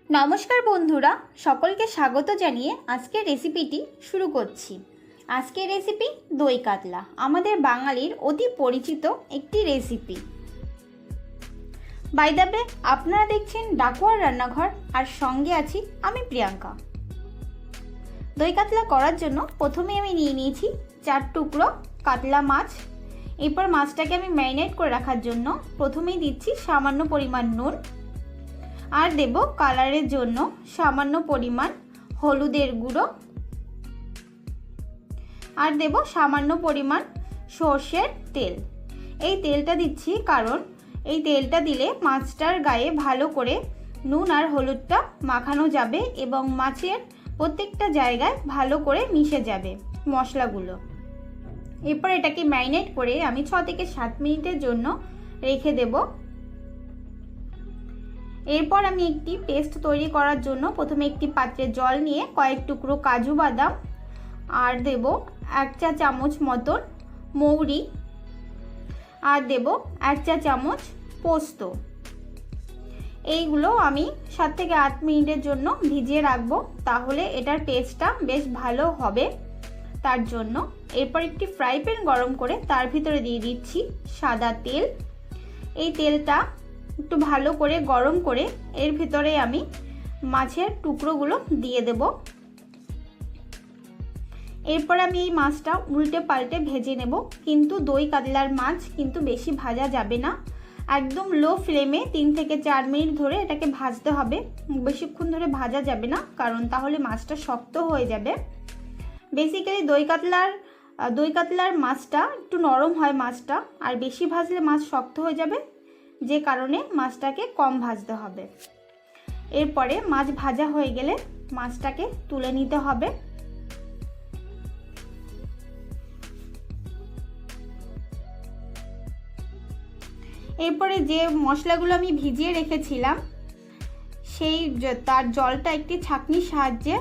নমস্কার বন্ধুরা, সকলকে স্বাগত জানিয়ে আজকের রেসিপিটি শুরু করছি। আজকের রেসিপি দই কাতলা, আমাদের বাঙালির অতি পরিচিত একটি রেসিপি। বাই দ্য ওয়ে, আপনারা দেখছেন ডাকুয়ার রান্নাঘর, আর সঙ্গে আছি আমি প্রিয়াঙ্কা। দই কাতলা করার জন্য প্রথমে আমি নিয়ে নিয়েছি 4 টুকরো কাতলা মাছ। এরপর মাছটাকে আমি ম্যারিনেট করে রাখার জন্য প্রথমেই দিচ্ছি সামান্য পরিমাণ নুন, আর দেব কালারের জন্য সামান্য পরিমাণ হলুদের গুঁড়ো, আর দেব সামান্য পরিমাণ সর্ষের তেল। এই তেলটা দিচ্ছি কারণ এই তেলটা দিলে মাছটার গায়ে ভালো করে নুন আর হলুদটা মাখানো যাবে এবং মাছের প্রত্যেকটা জায়গায় ভালো করে মিশে যাবে মশলাগুলো। এরপর এটাকে ম্যারিনেট করে আমি 6 থেকে 7 মিনিটের জন্য রেখে দেব। এরপর আমি একটি পেস্ট তৈরি করার জন্য প্রথমে একটি পাত্রে জল নিয়ে কয়েক টুকরো কাজু বাদাম, আর দেব 1 চা চামচ মতন মৌরি, আর দেব 1 চা চামচ পোস্ত। এইগুলো আমি 7 থেকে 8 মিনিটের জন্য ভিজিয়ে রাখবো, তাহলে এটার পেস্টটা বেশ ভালো হবে তার জন্য। এরপর একটি ফ্রাই প্যান গরম করে তার ভিতরে দিয়ে দিচ্ছি সাদা তেল। এই তেলটা একটু ভালো করে গরম করে এর ভিতরে আমি মাছের টুকরোগুলো দিয়ে দেব। এরপর আমি এই মাছটা উল্টে পাল্টে ভেজে নেব, কিন্তু দই কাতলার মাছ কিন্তু বেশি ভাজা যাবে না, একদম লো ফ্লেমে 3 থেকে 4 মিনিট ধরে এটাকে ভাজতে হবে। বেশিক্ষণ ধরে ভাজা যাবে না, কারণ তাহলে মাছটা শক্ত হয়ে যাবে। বেসিক্যালি দই কাতলার মাছটা একটু নরম হয় মাছটা, আর বেশি ভাজলে মাছ শক্ত হয়ে যাবে, যে কারণে মাছটাকে কম ভাজতে হবে। এরপরে মাছ ভাজা হয়ে গেলে মাছটাকে তুলে নিতে হবে। এরপরে যে মশলাগুলো আমি ভিজিয়ে রেখেছিলাম তার জলটা একটি ছাঁকনির সাহায্যে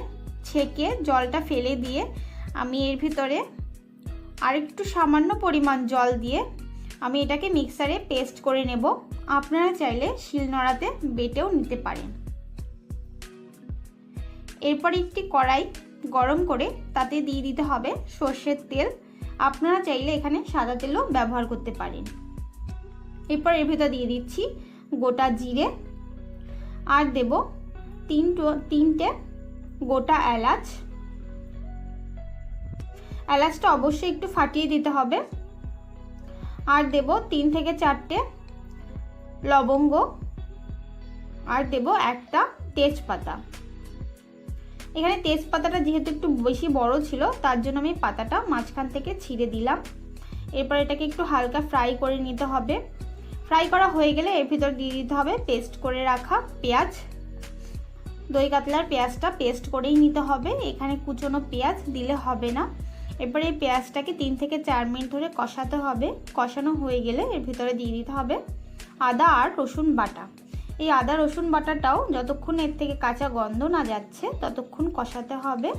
ছেঁকে জলটা ফেলে দিয়ে আমি এর ভিতরে আরেকটু সামান্য পরিমাণ জল দিয়ে আমি এটাকে মিক্সারে পেস্ট করে নেব। আপনারা চাইলে শিলনোড়াতে বেটেও নিতে পারেন। এরপর একটি কড়াই গরম করে তাতে দিয়ে দিতে হবে সর্ষের তেল। আপনারা চাইলে এখানে সাদা তেলও ব্যবহার করতে পারেন। এরপর এর ভিতর দিয়ে দিচ্ছি গোটা জিরে, আর দেব 3টে গোটা এলাচ। এলাচটা অবশ্যই একটু ফাটিয়ে দিতে হবে। আর দেব 3 থেকে 4টে লবঙ্গ, আর দেব একটা তেজপাতা। এখানে তেজপাতাটা যেহেতু একটু বেশি বড় ছিল, তার জন্য আমি পাতাটা মাঝখান থেকে ছিঁড়ে দিলাম। এরপর এটাকে একটু হালকা ফ্রাই করে নিতে হবে। ফ্রাই করা হয়ে গেলে এর ভিতর দিয়ে দিতে হবে পেস্ট করে রাখা পেঁয়াজ। দই কাতলার পেঁয়াজটা পেস্ট করেই নিতে হবে, এখানে কুচনো পেঁয়াজ দিলে হবে না। এরপরে এই পেঁয়াজটাকে 3 থেকে 4 মিনিট ধরে কষাতে হবে। কষানো হয়ে গেলে এর ভিতরে দিয়ে দিতে হবে আদা আর রসুন বাটা। এই আদা রসুন বাটাটাও যতক্ষণ এর থেকে কাঁচা গন্ধ না যাচ্ছে ততক্ষণ কষাতে হবে।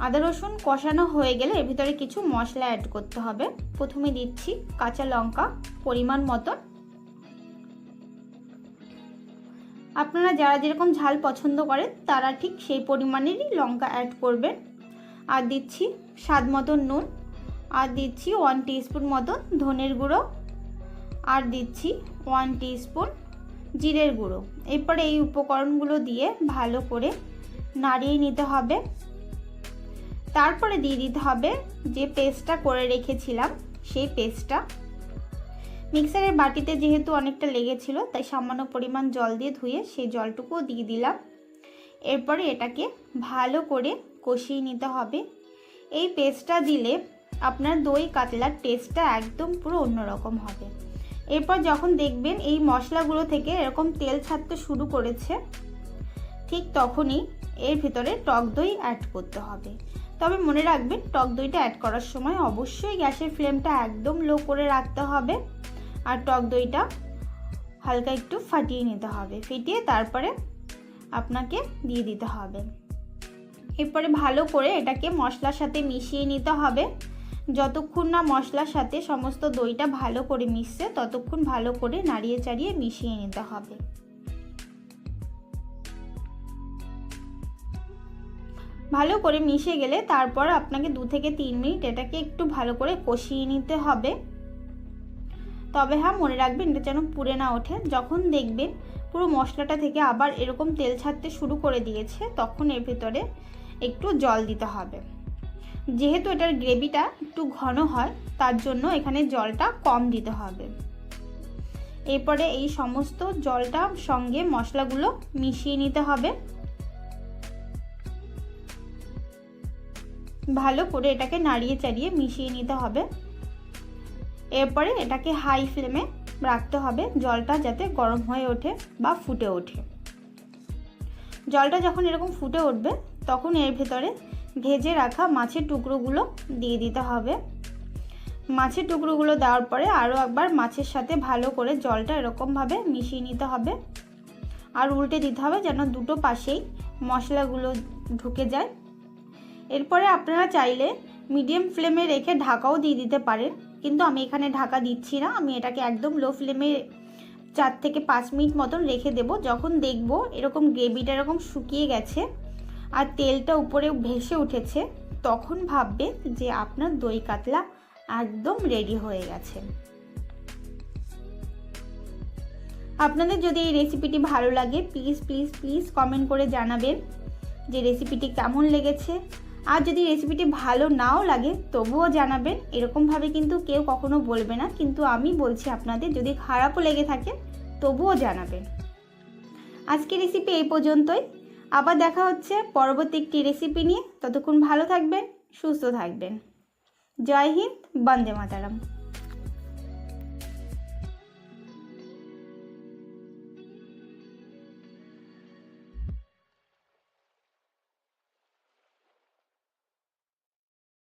আদা রসুন কষানো হয়ে গেলে এর ভিতরে কিছু মশলা অ্যাড করতে হবে। প্রথমে দিচ্ছি কাঁচা লঙ্কা পরিমাণ মতন। আপনারা যারা যেরকম ঝাল পছন্দ করেন তারা ঠিক সেই পরিমাণেরই লঙ্কা অ্যাড করবেন। আর দিচ্ছি স্বাদ মতন নুন, আর দিচ্ছি 1 টিস্পুন মতন ধনের গুঁড়ো, আর দিচ্ছি 1 টিস্পুন জিরের গুঁড়ো। এরপরে এই উপকরণগুলো দিয়ে ভালো করে নাড়িয়ে নিতে হবে। তারপরে দিয়ে দিতে হবে যে পেস্টটা করে রেখেছিলাম সেই পেস্টটা। মিক্সারের বাটিতে যেহেতু অনেকটা লেগেছিল, তাই সামান্য পরিমাণ জল দিয়ে ধুয়ে সেই জলটুকুও দিয়ে দিলাম। এরপরে এটাকে ভালো করে কষিয়ে নিতে হবে। এই পেস্টটা দিলে আপনার দই কাতলার টেস্টটা একদম পুরো অন্যরকম হবে। এরপর যখন দেখবেন এই মশলাগুলো থেকে এরকম তেল ছাড়তে শুরু করেছে, ঠিক তখনই এর ভিতরে টক দই অ্যাড করতে হবে। তবে মনে রাখবেন টক দইটা অ্যাড করার সময় অবশ্যই গ্যাসের ফ্লেমটা একদম লো করে রাখতে হবে, আর টক দইটা হালকা একটু ফাটিয়ে নিতে হবে। ফেটিয়ে তারপরে আপনাকে দিয়ে দিতে হবে। এরপরে ভালো করে এটাকে মশলার সাথে মিশিয়ে নিতে হবে। যতক্ষণ না মশলার সাথে সমস্ত দইটা ভালো করে মিশছে ততক্ষণ ভালো করে নাড়িয়ে চাড়িয়ে মিশিয়ে নিতে হবে। ভালো করে মিশে গেলে তারপর আপনাকে 2 থেকে 3 মিনিট এটাকে একটু ভালো করে কষিয়ে নিতে হবে। তবে হ্যাঁ, মনে রাখবেন এটা যেন পুড়ে না ওঠে। যখন দেখবেন পুরো মশলাটা থেকে আবার এরকম তেল ছাড়তে শুরু করে দিয়েছে, তখন এর ভিতরে একটু জল দিতে হবে। যেহেতু এটার গ্রেভিটা একটু ঘন হয়, তার জন্য এখানে জলটা কম দিতে হবে। এরপরে এই সমস্ত জলটা সঙ্গে মশলাগুলো মিশিয়ে নিতে হবে। ভালো করে এটাকে নাড়িয়ে চাড়িয়ে মিশিয়ে নিতে হবে। এরপরে এটাকে হাই ফ্লেমে রাখতে হবে, জলটা যাতে গরম হয়ে ওঠে বা ফুটে ওঠে। জলটা যখন এরকম ফুটে উঠবে, তখন এর ভেতরে ভেজে রাখা মাছের টুকরোগুলো দিয়ে দিতে হবে। মাছের টুকরোগুলো দেওয়ার পরে আরও একবার মাছের সাথে ভালো করে জলটা এরকমভাবে মিশিয়ে নিতে হবে আর উল্টে দিতে হবে, যেন দুটো পাশেই মশলাগুলো ঢুকে যায়। এরপরে আপনারা চাইলে মিডিয়াম ফ্লেমে রেখে ঢাকাও দিয়ে দিতে পারেন, কিন্তু আমি এখানে ঢাকা দিচ্ছি না। আমি এটাকে একদম লো ফ্লেমে 4 থেকে 5 মিনিট মতন রেখে দেব। যখন দেখব এরকম গ্রেভিটা এরকম শুকিয়ে গেছে আর তেলটা উপরে ভেসে উঠেছে, তখন ভাববেন যে আপনার দই কাতলা একদম রেডি হয়ে গেছে। আপনাদের যদি এই রেসিপিটি ভালো লাগে, প্লিজ প্লিজ প্লিজ কমেন্ট করে জানাবেন যে রেসিপিটি কেমন লেগেছে। আর যদি রেসিপিটি ভালো নাও লাগে তবুও জানাবেন। এরকমভাবে কিন্তু কেউ কখনো বলবে না, কিন্তু আমি বলছি আপনাদের যদি খারাপও লেগে থাকে তবুও জানাবেন। আজকের রেসিপি এই পর্যন্তই। আবার দেখা হচ্ছে পরবর্তী একটি রেসিপি নিয়ে। ততক্ষণ ভালো থাকবেন, সুস্থ থাকবেন। জয় হিন্দ, বন্দে মাতরম।